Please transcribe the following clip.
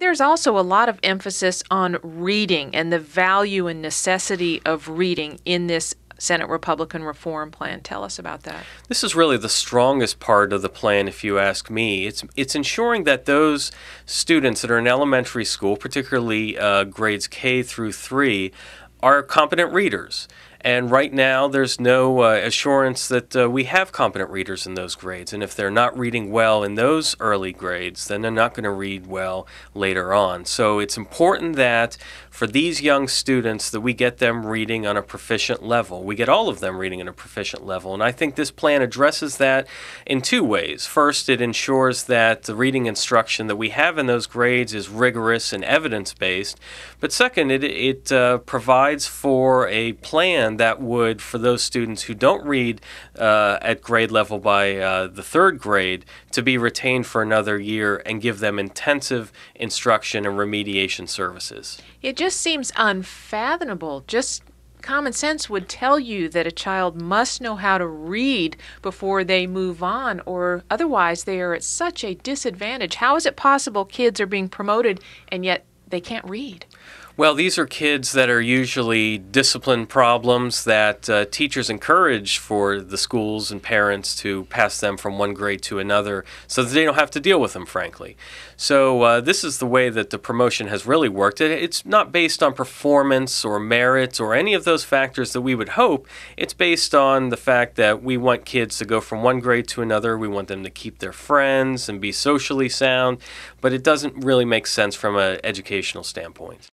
there's also a lot of emphasis on reading and the value and necessity of reading in this Senate Republican reform plan. Tell us about that. This is really the strongest part of the plan, if you ask me. It's ensuring that those students that are in elementary school, particularly grades K through 3, are competent readers. And right now, there's no assurance that we have competent readers in those grades. And if they're not reading well in those early grades, then they're not going to read well later on. So it's important that for these young students that we get them reading on a proficient level. We get all of them reading at a proficient level. And I think this plan addresses that in 2 ways. First, it ensures that the reading instruction that we have in those grades is rigorous and evidence-based. But second, it provides for a plan that would, for those students who don't read at grade level by the 3rd grade, to be retained for another year and give them intensive instruction and remediation services. It just seems unfathomable. Just common sense would tell you that a child must know how to read before they move on, or otherwise they are at such a disadvantage. How is it possible kids are being promoted and yet they can't read? Well, these are kids that are usually discipline problems that teachers encourage for the schools and parents to pass them from one grade to another so that they don't have to deal with them, frankly. So this is the way that the promotion has really worked. It's not based on performance or merit or any of those factors that we would hope. It's based on the fact that we want kids to go from one grade to another. We want them to keep their friends and be socially sound, but it doesn't really make sense from an educational standpoint.